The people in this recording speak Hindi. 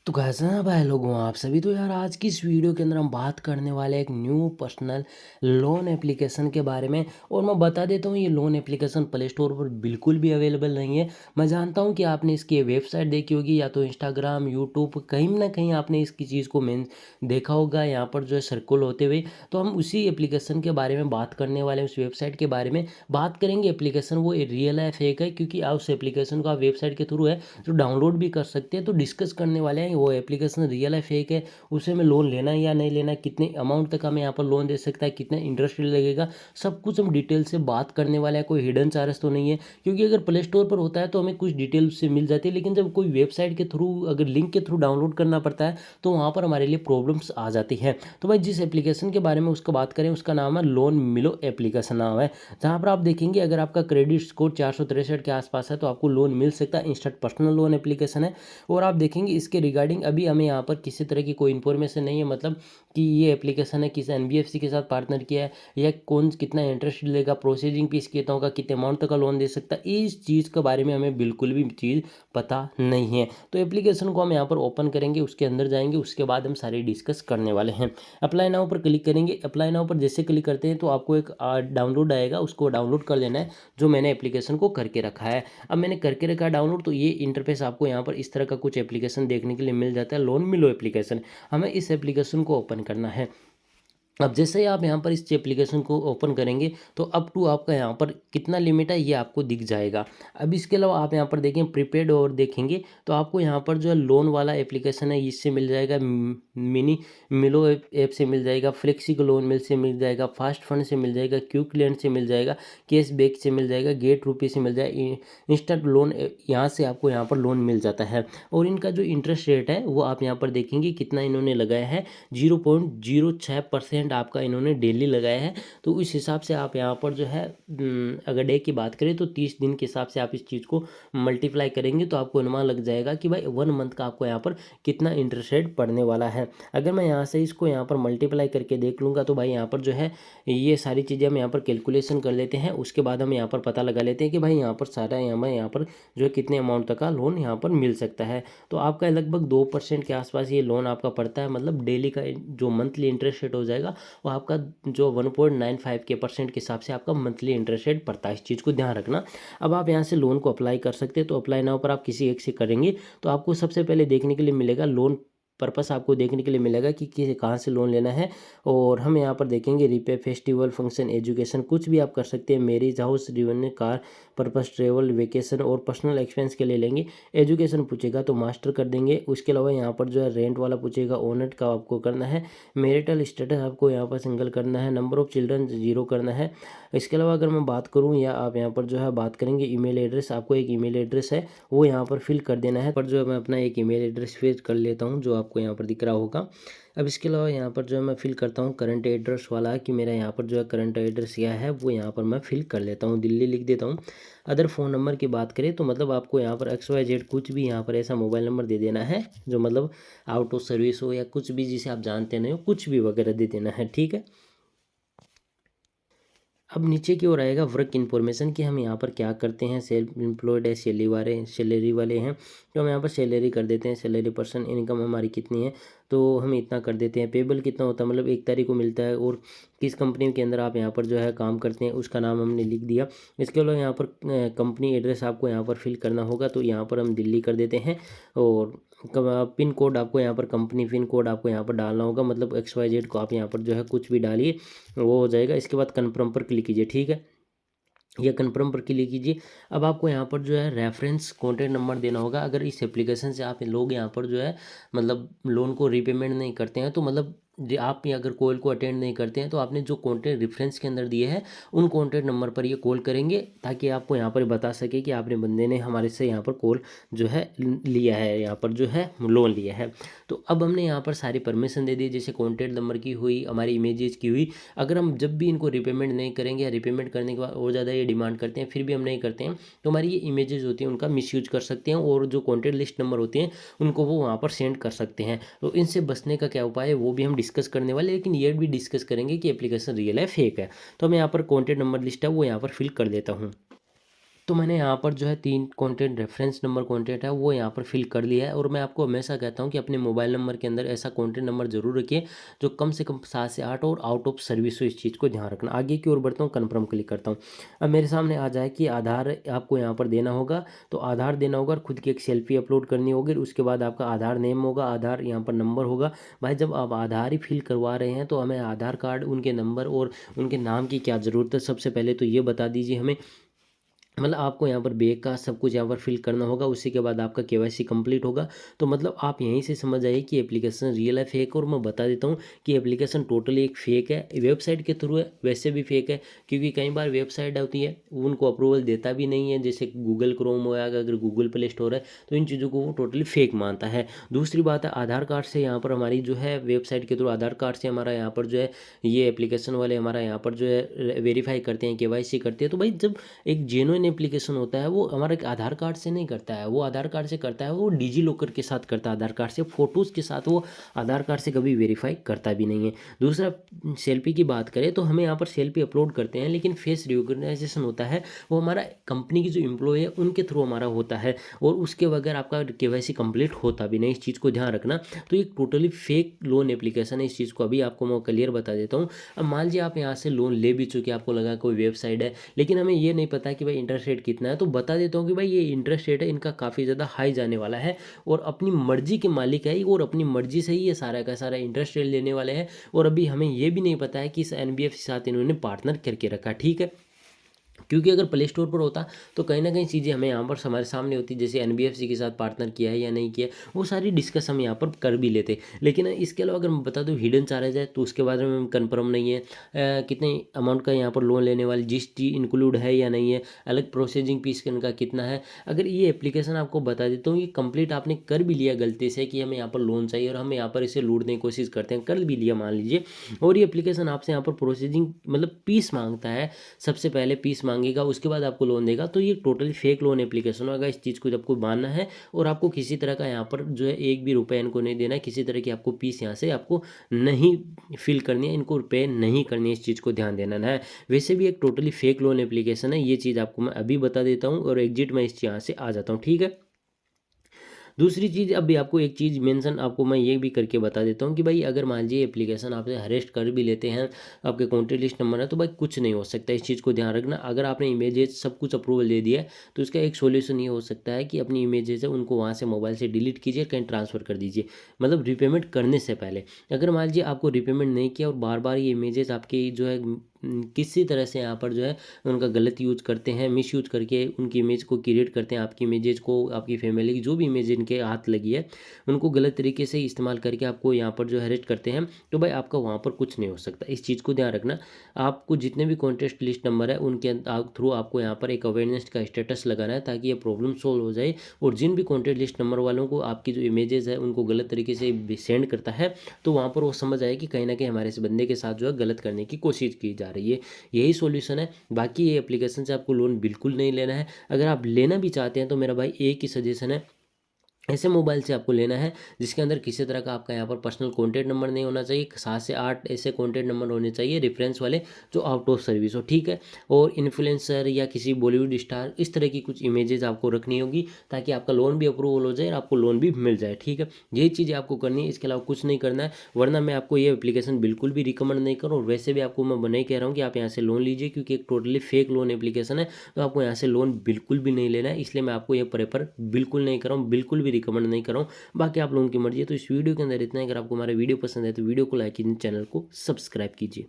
तो कैसे हैं भाई लोगों आप सभी। तो यार आज की इस वीडियो के अंदर हम बात करने वाले हैं एक न्यू पर्सनल लोन एप्लीकेशन के बारे में। और मैं बता देता हूँ ये लोन एप्लीकेशन प्ले स्टोर पर बिल्कुल भी अवेलेबल नहीं है। मैं जानता हूँ कि आपने इसकी वेबसाइट देखी होगी या तो इंस्टाग्राम यूट्यूब कहीं ना कहीं आपने इसकी चीज़ को मेन देखा होगा यहाँ पर जो है सर्कुल होते हुए। तो हम उसी एप्लीकेशन के बारे में बात करने वाले हैं, उस वेबसाइट के बारे में बात करेंगे। एप्लीकेशन वो रियल है फेक है, क्योंकि आप उस एप्लीकेशन को आप वेबसाइट के थ्रू है जो डाउनलोड भी कर सकते हैं। तो डिस्कस करने वाले हैं वो एप्लीकेशन रियल है फेक है, उसे हमें लोन लेना है या नहीं लेना है, कितने अमाउंट तक हमें यहाँ पर लोन दे सकता है, कितना इंटरेस्ट लगेगा, सब कुछ हम डिटेल से बात करने वाले हैं। कोई हिडन चार्ज तो नहीं है, क्योंकि अगर प्ले स्टोर पर होता है तो हमें कुछ डिटेल उससे मिल जाती है, लेकिन जब कोई वेबसाइट के थ्रू अगर लिंक के थ्रू डाउनलोड करना पड़ता है तो वहाँ पर हमारे लिए प्रॉब्लम्स आ जाती है। तो भाई जिस एप्लीकेशन के बारे में उसका बात करें उसका नाम है लोन मिलो एप्लीकेशन नाम है, जहाँ पर आप देखेंगे अगर आपका क्रेडिट स्कोर 463 के आसपास है तो आपको लोन मिल सकता है। इंस्टेंट पर्सनल लोन एप्लीकेशन है। और आप देखेंगे इसके रिगार्डिंग अभी हमें यहाँ पर किसी तरह की कोई इन्फॉर्मेशन नहीं है, मतलब कि ये एप्लीकेशन है किस एनबीएफसी के साथ पार्टनर किया है या कौन कितना इंटरेस्ट लेगा, प्रोसेसिंग फीस कितना होगा, कितने अमाउंट तक का लोन दे सकता है, इस चीज़ के बारे में हमें बिल्कुल भी चीज़ पता नहीं है। तो एप्लीकेशन को हम यहाँ पर ओपन करेंगे, उसके अंदर जाएंगे, उसके बाद हम सारी डिस्कस करने वाले हैं। अप्लाई नाउ पर क्लिक करेंगे। अप्लाई नाउ पर जैसे क्लिक करते हैं तो आपको एक डाउनलोड आएगा, उसको डाउनलोड कर लेना है जो मैंने एप्लीकेशन को करके रखा है। अब मैंने करके रखा है डाउनलोड, तो ये इंटरफेस आपको यहाँ पर इस तरह का कुछ एप्लीकेशन देखने के लिए मिल जाता है, लोन मिलो एप्लीकेशन। हमें इस एप्लीकेशन को ओपन करना है। अब जैसे ही आप यहाँ पर इस एप्लीकेशन को ओपन करेंगे तो अप टू आपका यहाँ पर कितना लिमिट है ये आपको दिख जाएगा। अब इसके अलावा आप यहाँ पर देखें प्रीपेड और देखेंगे तो आपको यहाँ पर जो है लोन वाला एप्लीकेशन है इससे मिल जाएगा, मिनी मिलो ऐप से मिल जाएगा, फ्लेक्सी लोन मिल से मिल जाएगा, फास्ट फंड से मिल जाएगा, क्विक लैंड से मिल जाएगा, कैश बैक से मिल जाएगा, गेट रुपी से मिल जाएगा, इंस्टेंट लोन यहाँ से आपको यहाँ पर लोन मिल जाता है। और इनका जो इंटरेस्ट रेट है वो आप यहाँ पर देखेंगे कितना इन्होंने लगाया है, 0.06% आपका इन्होंने डेली लगाया है। तो इस हिसाब से आप यहाँ पर जो है अगर डे की बात करें तो 30 दिन के हिसाब से आप इस चीज़ को मल्टीप्लाई करेंगे तो आपको अनुमान लग जाएगा कि भाई 1 मंथ का आपको यहाँ पर कितना इंटरेस्ट रेट पड़ने वाला है। अगर मैं यहाँ से इसको यहाँ पर मल्टीप्लाई करके देख लूँगा तो भाई यहाँ पर जो है ये सारी चीज़ें हम यहाँ पर कैलकुलेशन कर लेते हैं, उसके बाद हम यहाँ पर पता लगा लेते हैं कि भाई यहाँ पर सारा यहाँ पर जो है कितने अमाउंट तक का लोन यहाँ पर मिल सकता है। तो आपका लगभग 2% के आसपास ये लोन आपका पड़ता है, मतलब डेली का जो मंथली इंटरेस्ट रेट हो जाएगा वो आपका जो 1.95 के परसेंट के हिसाब से आपका मंथली इंटरेस्ट रेट पड़ता है। इस चीज़ को ध्यान रखना। अब आप यहाँ से लोन को अप्लाई कर सकते हैं। तो अप्लाई नाउ पर आप किसी एक से करेंगे तो आपको सबसे पहले देखने के लिए मिलेगा लोन पर्पस, आपको देखने के लिए मिलेगा कि कहाँ से लोन लेना है। और हम यहाँ पर देखेंगे रिपे, फेस्टिवल, फंक्शन, एजुकेशन, कुछ भी आप कर सकते हैं, मैरिज, हाउस, रिवन, कार पर्पस, ट्रेवल, वेकेशन और पर्सनल एक्सपेंस के लिए लेंगे। एजुकेशन पूछेगा तो मास्टर कर देंगे। उसके अलावा यहाँ पर जो है रेंट वाला पूछेगा, ओनर का आपको करना है, मैरिटल स्टेटस आपको यहाँ पर सिंगल करना है, नंबर ऑफ चिल्ड्रन 0 करना है। इसके अलावा अगर मैं बात करूँ या आप यहाँ पर जो है बात करेंगे ईमेल एड्रेस, आपको एक ईमेल एड्रेस है वो यहाँ पर फिल कर देना है। पर जो है मैं अपना एक ईमेल एड्रेस फिल कर लेता हूँ जो आपको यहाँ पर दिख रहा होगा। अब इसके अलावा यहाँ पर जो है मैं फिल करता हूँ करंट एड्रेस वाला, कि मेरा यहाँ पर जो है करंट एड्रेस क्या है वो यहाँ पर मैं फिल कर लेता हूँ, दिल्ली लिख देता हूँ। अदर फ़ोन नंबर की बात करें तो मतलब आपको यहाँ पर XYZ कुछ भी यहाँ पर ऐसा मोबाइल नंबर दे देना है जो मतलब आउट ऑफ सर्विस हो या कुछ भी जिसे आप जानते नहीं हो, कुछ भी वगैरह दे देना है, ठीक है। अब नीचे की ओर आएगा वर्क इन्फॉर्मेशन कि हम यहाँ पर क्या करते हैं, सेल्फ एम्प्लॉयड है, सैलरी वाले हैं तो हम यहाँ पर सैलरी कर देते हैं, सैलरी पर्सन, इनकम हमारी कितनी है तो हम इतना कर देते हैं, पेबल कितना होता है मतलब 1 तारीख को मिलता है, और किस कंपनी के अंदर आप यहाँ पर जो है काम करते हैं उसका नाम हमने लिख दिया। इसके अलावा यहाँ पर कंपनी एड्रेस आपको यहाँ पर फिल करना होगा तो यहाँ पर हम दिल्ली कर देते हैं। और पिन कोड आपको यहाँ पर कंपनी पिन कोड आपको यहाँ पर डालना होगा, मतलब XYZ को आप यहाँ पर जो है कुछ भी डालिए वो हो जाएगा। इसके बाद कन्फर्म पर क्लिक कीजिए, ठीक है, या कन्फर्म पर क्लिक कीजिए। अब आपको यहाँ पर जो है रेफरेंस कॉन्टैक्ट नंबर देना होगा। अगर इस एप्लीकेशन से आप लोग यहाँ पर जो है मतलब लोन को रीपेमेंट नहीं करते हैं तो मतलब आप ये अगर कॉल को अटेंड नहीं करते हैं तो आपने जो कॉन्टैक्ट रेफरेंस के अंदर दिए हैं उन कॉन्टैक्ट नंबर पर ये कॉल करेंगे ताकि आपको यहाँ पर बता सके कि आपने बंदे ने हमारे से यहाँ पर कॉल जो है लिया है, यहाँ पर जो है लोन लिया है। तो अब हमने यहाँ पर सारी परमिशन दे दी, जैसे कॉन्टैक्ट नंबर की हुई, हमारी इमेजेस की हुई। अगर हम जब भी इनको रिपेमेंट नहीं करेंगे या रिपेमेंट करने के बाद और ज़्यादा ये डिमांड करते हैं फिर भी हम नहीं करते हैं तो हमारी ये इमेजेस होती हैं उनका मिसयूज कर सकते हैं, और जो कॉन्टैक्ट लिस्ट नंबर होते हैं उनको वो वहाँ पर सेंड कर सकते हैं। तो इनसे बचने का क्या उपाय है वो भी हम डिस्कस करने वाले, लेकिन ये भी डिस्कस करेंगे कि एप्लीकेशन रियल है फेक है। तो मैं यहाँ पर कॉन्टैक्ट नंबर लिस्ट है वो यहाँ पर फिल कर देता हूँ। तो मैंने यहाँ पर जो है 3 कॉन्टैक्ट रेफरेंस नंबर कॉन्टैक्ट है वो यहाँ पर फिल कर लिया है। और मैं आपको हमेशा कहता हूँ कि अपने मोबाइल नंबर के अंदर ऐसा कॉन्टैक्ट नंबर ज़रूर रखिए जो कम से कम 7 से 8 और आउट ऑफ सर्विस हो। इस चीज़ को ध्यान रखना। आगे की ओर बढ़ता हूँ, कन्फर्म क्लिक करता हूँ। अब मेरे सामने आ जाए कि आधार आपको यहाँ पर देना होगा, तो आधार देना होगा और खुद की एक सेल्फी अपलोड करनी होगी। उसके बाद आपका आधार नेम होगा, आधार यहाँ पर नंबर होगा। भाई जब आप आधार ही फिल करवा रहे हैं तो हमें आधार कार्ड, उनके नंबर और उनके नाम की क्या ज़रूरत है। सबसे पहले तो ये बता दीजिए हमें, मतलब आपको यहाँ पर बैग का सब कुछ यहाँ पर फिल करना होगा। उसी के बाद आपका केवाईसी कंप्लीट होगा। तो मतलब आप यहीं से समझ जाइए कि एप्लीकेशन रियल है फेक। और मैं बता देता हूँ कि एप्लीकेशन टोटली एक फेक है, वेबसाइट के थ्रू है, वैसे भी फेक है। क्योंकि कई बार वेबसाइट होती है उनको अप्रूवल देता भी नहीं है, जैसे गूगल क्रोम हो या अगर गूगल प्ले स्टोर है तो इन चीज़ों को वो टोटली फेक मानता है। दूसरी बात है, आधार कार्ड से यहाँ पर हमारी जो है वेबसाइट के थ्रू आधार कार्ड से हमारा यहाँ पर जो है ये एप्लीकेशन वाले हमारा यहाँ पर जो है वेरीफाई करते हैं, केवाईसी करते हैं। तो भाई जब एक जेन्युइन एप्लीकेशन होता है वो हमारे आधार कार्ड से नहीं करता है, वो आधार कार्ड से करता है, वो डिजी लॉकर के साथ करता है, आधार कार्ड से फ़ोटोज़ के साथ, वो आधार कार्ड से कभी वेरीफाई करता भी नहीं है। दूसरा, सेल्फी की बात करें तो हमें यहाँ पर सेल्फी अपलोड करते हैं, लेकिन फेस रिकॉग्नाइजेशन होता है वो हमारा कंपनी की जो एम्प्लॉय है उनके थ्रू हमारा होता है, और उसके बगैर आपका केवाईसी कंप्लीट होता भी नहीं। इस चीज़ को ध्यान रखना। तो ये टोटली फेक लोन एप्लीकेशन है। इस चीज़ को अभी आपको मैं क्लियर बता देता हूँ। अब मान लीजिए आप यहाँ से लोन ले भी चुके, आपको लगा कोई वेबसाइट है, लेकिन हमें ये नहीं पता कि भाई इंटरेस्ट रेट कितना है, तो बता देता हूँ कि भाई ये इंटरेस्ट रेट है इनका काफ़ी ज़्यादा हाई जाने वाला है, और अपनी मर्जी के मालिक है और अपनी मर्जी से ही ये सारा का सारा इंटरेस्ट रेट लेने वाले हैं। और अभी हमें ये भी नहीं पता है कि इस एनबीएफसी के साथ इन्होंने पार्टनर करके रखा, ठीक है। क्योंकि अगर प्ले स्टोर पर होता तो कहीं ना कहीं चीज़ें हमें यहाँ पर हमारे सामने होती, जैसे एनबीएफसी के साथ पार्टनर किया है या नहीं किया, वो सारी डिस्कस हम यहाँ पर कर भी लेते। लेकिन इसके अलावा अगर मैं बता दूँ हिडन चार्ज है तो उसके बारे में कंफर्म नहीं है। कितने अमाउंट का यहाँ पर लोन लेने वाली जीएसटी इंक्लूड है या नहीं है, अलग प्रोसेसिंग फीस इनका कितना है। अगर ये एप्लीकेशन आपको बता देता हूँ, ये कंप्लीट आपने कर भी लिया गलती से कि हमें यहाँ पर लोन चाहिए और हम यहाँ पर इसे लूटने की कोशिश करते हैं, कर भी लिया मान लीजिए, और ये एप्लीकेशन आपसे यहाँ पर प्रोसेसिंग मतलब फीस मांगता है, सबसे पहले फीस मांगेगा उसके बाद आपको लोन देगा, तो ये टोटली फेक लोन एप्लीकेशन होगा। इस चीज़ को आपको मानना है, और आपको किसी तरह का यहाँ पर जो है एक भी रुपये इनको नहीं देना है, किसी तरह की आपको फीस यहाँ से आपको नहीं फिल करनी है, इनको पे नहीं करनी है। इस चीज़ को ध्यान देना है। वैसे भी एक टोटली फेक लोन एप्लीकेशन है, ये चीज़ आपको मैं अभी बता देता हूँ, और एग्जिट मैं इस यहाँ से आ जाता हूँ, ठीक है। दूसरी चीज़, अभी आपको एक चीज़ मेंशन आपको मैं ये भी करके बता देता हूँ कि भाई अगर मान लीजिए एप्लीकेशन आपसे हरेस्ट कर भी लेते हैं, आपके कॉन्टैक्ट लिस्ट नंबर है, तो भाई कुछ नहीं हो सकता। इस चीज़ को ध्यान रखना। अगर आपने इमेजेस सब कुछ अप्रूवल दे दिया है तो इसका एक सोल्यूशन ये हो सकता है कि अपनी इमेजेस है उनको वहाँ से मोबाइल से डिलीट कीजिए, कहीं ट्रांसफ़र कर दीजिए, मतलब रिपेमेंट करने से पहले। अगर मान लीजिए आपको रिपेमेंट नहीं किया और बार बार ये इमेजेस आपकी जो है किसी तरह से यहाँ पर जो है उनका गलत यूज़ करते हैं, मिस यूज़ करके उनकी इमेज को क्रिएट करते हैं, आपकी इमेजेस को, आपकी फैमिली की जो भी इमेज इनके हाथ लगी है उनको गलत तरीके से इस्तेमाल करके आपको यहाँ पर जो अरेस्ट करते हैं, तो भाई आपका वहाँ पर कुछ नहीं हो सकता। इस चीज़ को ध्यान रखना। आपको जितने भी कॉन्टेस्ट लिस्ट नंबर है उनके थ्रू आपको यहाँ पर एक अवेयरनेस का स्टेटस लगाना है ताकि ये प्रॉब्लम सोल्व हो जाए। और जिन भी कॉन्टेस्ट लिस्ट नंबर वालों को आपकी जो इमेजेस है उनको गलत तरीके से सेंड करता है, तो वहाँ पर वो समझ आए कि कहीं ना कहीं हमारे इस बंदे के साथ जो है गलत करने की कोशिश की जा रही है। यही सॉल्यूशन है। बाकी ये एप्लीकेशन से आपको लोन बिल्कुल नहीं लेना है। अगर आप लेना भी चाहते हैं तो मेरा भाई एक ही सजेशन है, ऐसे मोबाइल से आपको लेना है जिसके अंदर किसी तरह का आपका यहाँ पर पर्सनल कॉन्टैक्ट नंबर नहीं होना चाहिए। 7 से 8 ऐसे कॉन्टैक्ट नंबर होने चाहिए रेफरेंस वाले जो आउट ऑफ सर्विस हो, ठीक है। और इन्फ्लुएंसर या किसी बॉलीवुड स्टार इस तरह की कुछ इमेजेस आपको रखनी होगी ताकि आपका लोन भी अप्रूवल हो जाए और आपको लोन भी मिल जाए, ठीक है। यही चीज़ें आपको करनी है, इसके अलावा कुछ नहीं करना है। वरना मैं आपको ये एप्लीकेशन बिल्कुल भी रिकमेंड नहीं करूँ। वैसे भी आपको मैं नहीं कह रहा हूँ कि आप यहाँ से लोन लीजिए, क्योंकि एक टोटली फेक लोन एप्लीकेशन है, तो आपको यहाँ से लोन बिल्कुल भी नहीं लेना है। इसलिए मैं आपको ये प्रेफर बिल्कुल नहीं कर रहा हूँ, बिल्कुल भी रिकमेंड नहीं कर रहा हूँ। बाकी आप लोगों की मर्जी है। तो इस वीडियो के अंदर इतना है। अगर आपको हमारा वीडियो पसंद है तो वीडियो को लाइक कीजिए, चैनल को सब्सक्राइब कीजिए।